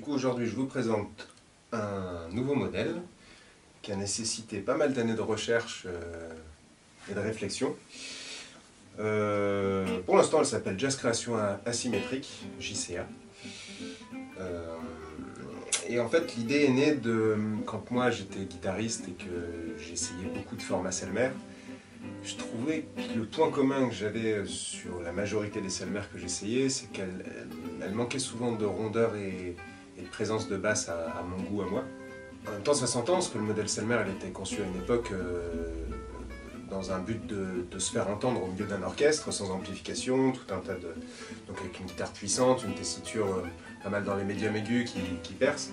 coup aujourd'hui je vous présente un nouveau modèle qui a nécessité pas mal d'années de recherche et de réflexion. Pour l'instant elle s'appelle Jazz Création Asymétrique, JCA. Et en fait l'idée est née de quand moi j'étais guitariste et que j'essayais beaucoup de formats Selmer. Je trouvais que le point commun que j'avais sur la majorité des Selmer que j'essayais, c'est qu'elle manquait souvent de rondeur et de présence de basse à mon goût, à moi. En même temps, ça s'entend, parce que le modèle Selmer elle était conçu à une époque dans un but de se faire entendre au milieu d'un orchestre, sans amplification, tout un tas de... donc avec une guitare puissante, une tessiture pas mal dans les médiums aigus qui perce.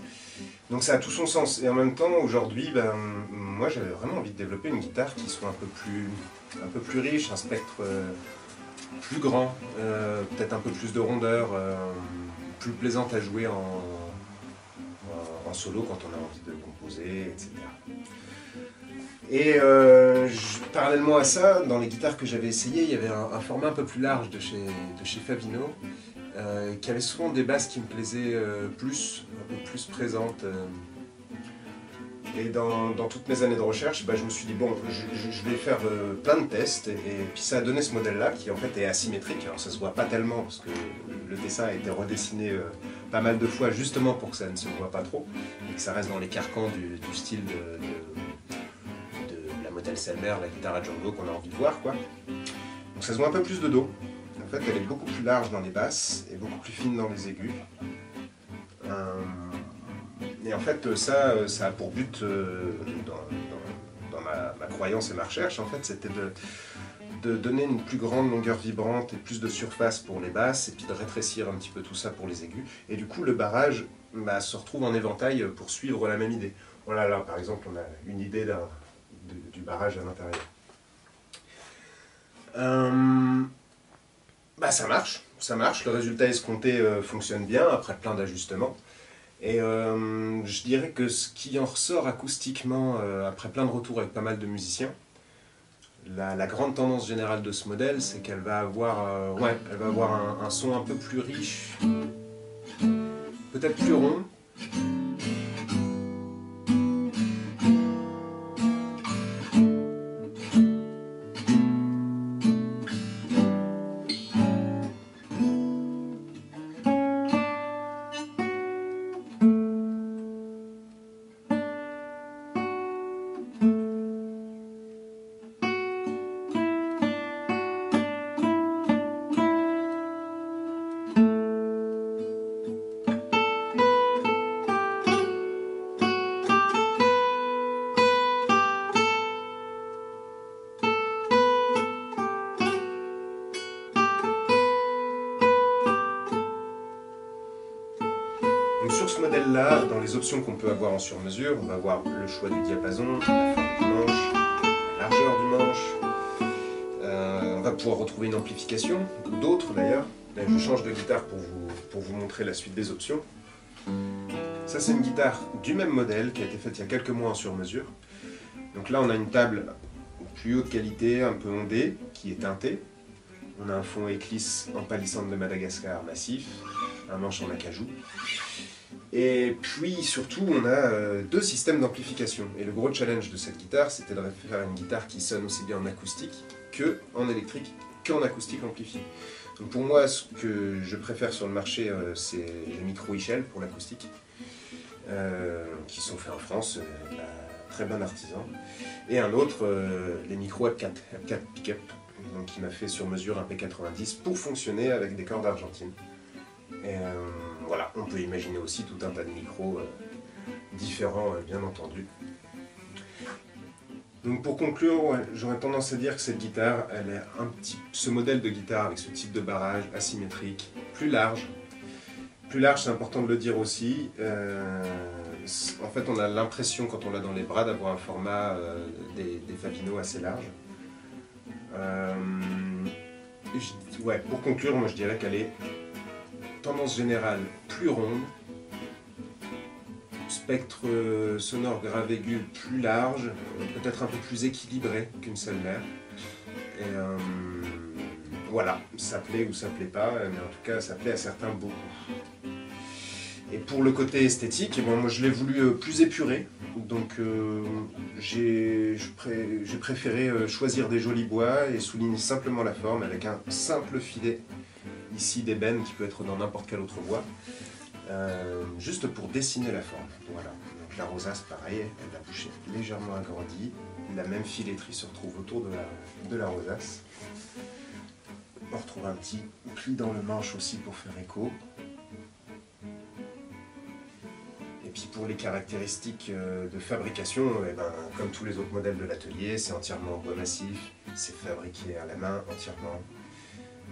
Donc ça a tout son sens. Et en même temps, aujourd'hui, moi j'avais vraiment envie de développer une guitare qui soit un peu plus riche, un spectre plus grand, peut-être un peu plus de rondeur, plus plaisante à jouer en solo quand on a envie de composer, etc. Et parallèlement à ça, dans les guitares que j'avais essayées, il y avait un format un peu plus large de chez Favino, qui avait souvent des basses qui me plaisaient un peu plus présentes. Et dans toutes mes années de recherche, je me suis dit, bon, je vais faire plein de tests, et puis ça a donné ce modèle-là, qui en fait est asymétrique. Alors ça se voit pas tellement, parce que le dessin a été redessiné pas mal de fois, justement pour que ça ne se voit pas trop, et que ça reste dans les carcans du style de la modèle Selmer, la guitare à Django qu'on a envie de voir, quoi. Donc ça se voit un peu plus de dos. En fait, elle est beaucoup plus large dans les basses, et beaucoup plus fine dans les aigus. Et en fait, ça a pour but, dans ma croyance et ma recherche, en fait, c'était de donner une plus grande longueur vibrante et plus de surface pour les basses, et puis de rétrécir un petit peu tout ça pour les aigus. Et du coup, le barrage se retrouve en éventail pour suivre la même idée. Voilà, là, par exemple, on a une idée du barrage à l'intérieur. Ça marche, le résultat escompté fonctionne bien, après plein d'ajustements. Et je dirais que ce qui en ressort acoustiquement, après plein de retours avec pas mal de musiciens, la grande tendance générale de ce modèle, c'est qu'elle va avoir, un son un peu plus riche, peut-être plus rond. Donc sur ce modèle-là, dans les options qu'on peut avoir en sur-mesure, on va avoir le choix du diapason, la forme du manche, la largeur du manche. On va pouvoir retrouver une amplification, d'autres d'ailleurs. Là, je change de guitare pour vous montrer la suite des options. Ça, c'est une guitare du même modèle qui a été faite il y a quelques mois en sur-mesure. Donc là, on a une table plus haute qualité, un peu ondée, qui est teintée. On a un fond éclisse en palissandre de Madagascar massif, un manche en acajou. Et puis surtout, on a deux systèmes d'amplification. Et le gros challenge de cette guitare, c'était de faire une guitare qui sonne aussi bien en acoustique qu'en électrique, qu'en acoustique amplifiée. Donc pour moi, ce que je préfère sur le marché, c'est les micros Ichel pour l'acoustique, qui sont faits en France, très bon artisan. Et un autre, les micros F4 Pickup, donc qui m'a fait sur mesure un P90 pour fonctionner avec des cordes argentines. Et voilà, on peut imaginer aussi tout un tas de micros différents, bien entendu. Donc pour conclure, j'aurais tendance à dire que cette guitare, elle est ce modèle de guitare avec ce type de barrage asymétrique, plus large. Plus large, c'est important de le dire aussi. En fait, on a l'impression, quand on l'a dans les bras, d'avoir un format des Favino assez large. Pour conclure, moi je dirais qu'elle est tendance générale plus ronde, spectre sonore grave aigu plus large, peut-être un peu plus équilibré qu'une Selmer. Et voilà, ça plaît ou ça plaît pas, mais en tout cas ça plaît à certains beaucoup. Et pour le côté esthétique, eh bon, moi je l'ai voulu plus épuré, donc j'ai préféré choisir des jolis bois et souligner simplement la forme avec un simple filet, ici d'ébène qui peut être dans n'importe quel autre bois, juste pour dessiner la forme. Voilà. Donc la rosace pareil, elle a bouché légèrement agrandie, la même filetterie se retrouve autour de la rosace. On retrouve un petit pli dans le manche aussi pour faire écho. Et puis pour les caractéristiques de fabrication, eh ben, comme tous les autres modèles de l'atelier, c'est entièrement en bois massif, c'est fabriqué à la main entièrement,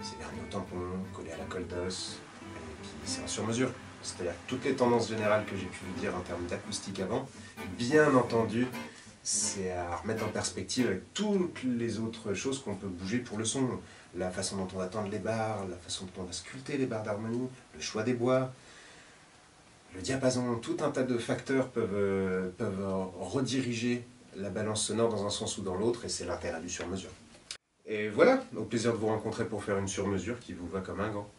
c'est verni au tampon, collé à la colle d'os, et puis c'est en sur-mesure. C'est-à-dire toutes les tendances générales que j'ai pu vous dire en termes d'acoustique avant, bien entendu, c'est à remettre en perspective avec toutes les autres choses qu'on peut bouger pour le son. La façon dont on va tendre les barres, la façon dont on va sculpter les barres d'harmonie, le choix des bois, le diapason, tout un tas de facteurs peuvent rediriger la balance sonore dans un sens ou dans l'autre, et c'est l'intérêt du sur-mesure. Et voilà, au plaisir de vous rencontrer pour faire une sur-mesure qui vous va comme un gant.